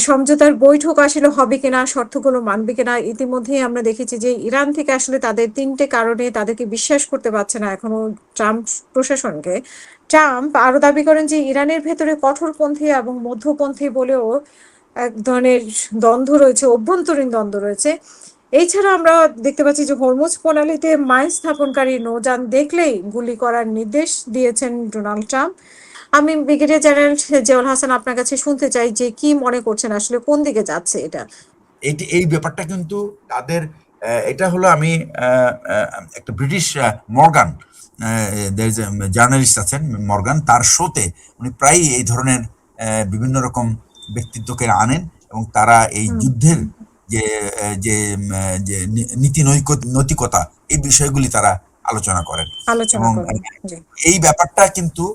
সমঝোতার বৈঠক আসলে হবে কিনা, শর্তগুলো মানবে কিনা। ইতিমধ্যেই আমরা দেখেছি যে ইরান থেকে আসলে তাদের ৩টে কারণে তাদেরকে বিশ্বাস করতে পারছে না এখনো ট্রাম্প প্রশাসনকে। ট্রাম্প আরো দাবি করেন যে ইরানের ভেতরে কঠোরপন্থী এবং মধ্যপন্থী বলেও এক ধরনের দ্বন্দ্ব রয়েছে, অভ্যন্তরীণ দ্বন্দ্ব রয়েছে। এছাড়া আমরা দেখতে পাচ্ছি যে হরমুজ প্রণালীতে মাইন স্থাপনকারী নৌযান দেখলেই গুলি করার নির্দেশ দিয়েছেন ডোনাল্ড ট্রাম্প। আমি ব্রিগেডিয়ার জেনারেল জিয়াউল হাসান আপনার কাছে শুনতে চাই যে কি মনে করছেন, আসলে কোন দিকে যাচ্ছে এটা? এই ব্যাপারটা কিন্তু তাদের এটা হলো আমি একটা ব্রিটিশ মর্গান জার্নালিস্ট আছেন মর্গান, তার শোতে উনি প্রায় এই ধরনের বিভিন্ন রকম ব্যক্তিত্বকে আনেন এবং তারা এই যুদ্ধের যে যে যে নীতি নৈতিকতা এই বিষয়গুলি তারা আলোচনা করেন। এবং এই ব্যাপারটা কিন্তু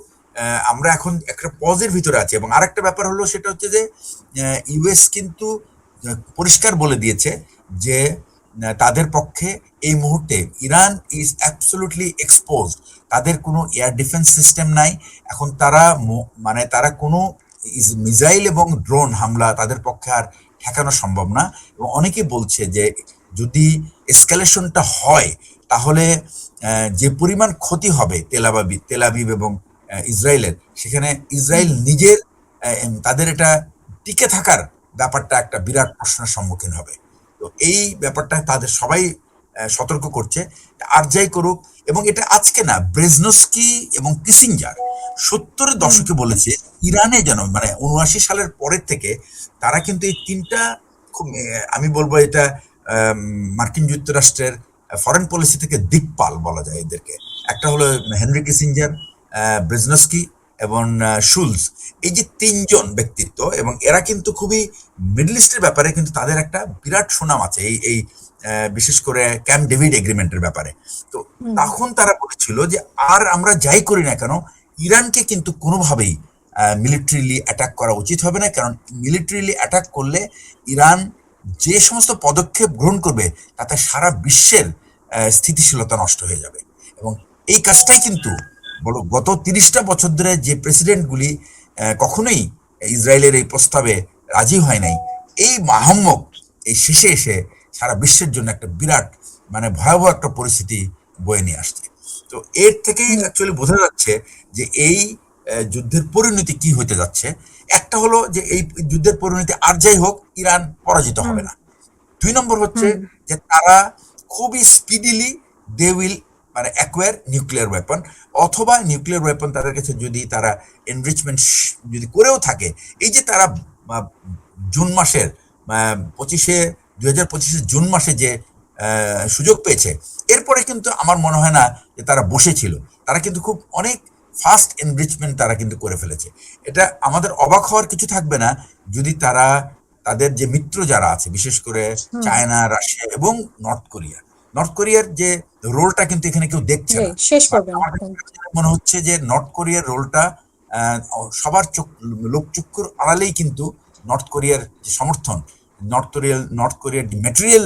আমরা এখন একটা পজের ভিতরে আছি। এবং আরেকটা ব্যাপার হলো সেটা হচ্ছে যে ইউএস কিন্তু পরিষ্কার বলে দিয়েছে যে তাদের পক্ষে এই মুহূর্তে ইরান ইজ অ্যাবসলিউটলি এক্সপোজড। তাদের কোনো এয়ার ডিফেন্স সিস্টেম নাই এখন। তারা মানে তারা কোনো মিসাইল এবং ড্রোন হামলা তাদের পক্ষে আর ঠেকানো সম্ভব না। এবং অনেকে বলছে যে যদি এসকালেশনটা হয় তাহলে যে পরিমাণ ক্ষতি হবে তেল আবিব এবং ইসরায়েলের, সেখানে ইসরায়েল নিজের তাদের এটা টিকে থাকার ব্যাপারটা একটা বিরাট প্রশ্নের সম্মুখীন হবে। তো এই ব্যাপারটা তাদের সবাই সতর্ক করছে। আর যাই করুক, এবং এটা আজকে না, ব্রেজনস্কি এবং কিসিঞ্জার 70-এর দশকে বলেছে ইরানে যেন মানে 79 সালের পরের থেকে তারা কিন্তু এই তিনটা খুব আমি বলবো এটা মার্কিন যুক্তরাষ্ট্রের ফরেন পলিসি থেকে দিকপাল বলা যায় এদেরকে। একটা হলো হেনরি কিসিঞ্জার, ব্রেজনস্কি এবং শুলস। এই যে তিনজন ব্যক্তিত্ব, এবং এরা কিন্তু খুবই মিডল ইস্টের ব্যাপারে কিন্তু তাদের একটা বিরাট সুনাম আছে এই বিশেষ করে ক্যাম্প ডেভিড এগ্রিমেন্টের ব্যাপারে। তো তখন তারা বলেছিল যে আর আমরা যাই করি না কেন ইরানকে কিন্তু কোনোভাবেই মিলিটারিলি অ্যাটাক করা উচিত হবে না, কারণ মিলিটারিলি অ্যাটাক করলে ইরান যে সমস্ত পদক্ষেপ গ্রহণ করবে তাতে সারা বিশ্বের স্থিতিশীলতা নষ্ট হয়ে যাবে। এবং এই কাজটাই কিন্তু বলো গত 30টা বছর ধরে যে প্রেসিডেন্টগুলি কখনোই ইসরায়েলের এই প্রস্তাবে রাজি হয় নাই, এই মাহাম্মক এই শেষে এসে সারা বিশ্বের জন্য একটা বিরাট মানে ভয়াবহ একটা পরিস্থিতি বয়ে নিয়ে আসছে। তো এর থেকেই অ্যাকচুয়ালি বোঝা যাচ্ছে যে এই যুদ্ধের পরিণতি কি হতে যাচ্ছে। একটা হলো যে এই যুদ্ধের পরিণতি আর যাই হোক ইরান পরাজিত হবে না। 2 নম্বর হচ্ছে যে তারা খুবই স্পিডিলি দে উইল মানে অ্যাকোয়ার নিউক্লিয়ার ওয়েপন, অথবা নিউক্লিয়ার ওয়েপন তাদের কাছে যদি তারা এনরিচমেন্ট যদি করেও থাকে, এই যে তারা জুন মাসের 2025 জুন মাসে যে সুযোগ পেয়েছে, এরপরে কিন্তু আমার মনে হয় না যে তারা বসেছিল। তারা কিন্তু খুব অনেক ফাস্ট এনরিচমেন্ট তারা কিন্তু করে ফেলেছে। এটা আমাদের অবাক হওয়ার কিছু থাকবে না যদি তারা তাদের যে মিত্র যারা আছে, বিশেষ করে চায়না, রাশিয়া এবং নর্থ কোরিয়ার যে রোলটা কিন্তু এখানে কেউ দেখছে না। মনে হচ্ছে যে নর্থ কোরিয়ার রোলটা সবার লোকচক্ষুর আড়ালেই কিন্তু নর্থ কোরিয়ার যে সমর্থন, নর্থ কোরিয়ার ম্যাটেরিয়াল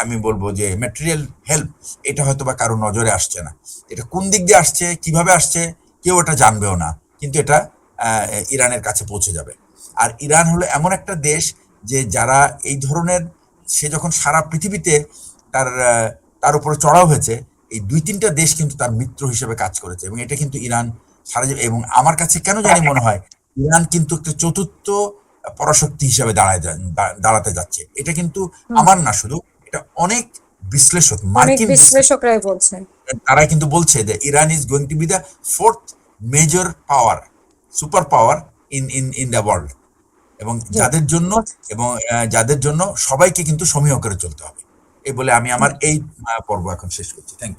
আমি বলবো যে ম্যাটেরিয়াল হেল্প, এটা হয়তো বা কারো নজরে আসছে না। এটা কোন দিক দিয়ে আসছে, কিভাবে আসছে কেউ এটা জানবেও না, কিন্তু এটা ইরানের কাছে পৌঁছে যাবে। আর ইরান হলো এমন একটা দেশ যে যারা এই ধরনের, সে যখন সারা পৃথিবীতে তার উপরে চড়াও হয়েছে, এই 2-3টা দেশ কিন্তু তার মিত্র হিসেবে কাজ করেছে। এবং এটা কিন্তু ইরান সারা, এবং আমার কাছে কেন জানি মনে হয় ইরান কিন্তু একটা চতুর্থ পরাশক্তি হিসেবে দাঁড়াতে যাচ্ছে। এটা কিন্তু আমার না, শুধু এটা অনেক মার্কিন বিশ্লেষকরাই বলছেন। তারা কিন্তু বলছে যে Iran is going to B the 4th major power, super power in the world. এবং যাদের জন্য সবাইকে কিন্তু সমীহ করে চলতে হবে। এই বলে আমি আমার এই পর্ব এখন শেষ করছি। Thank you.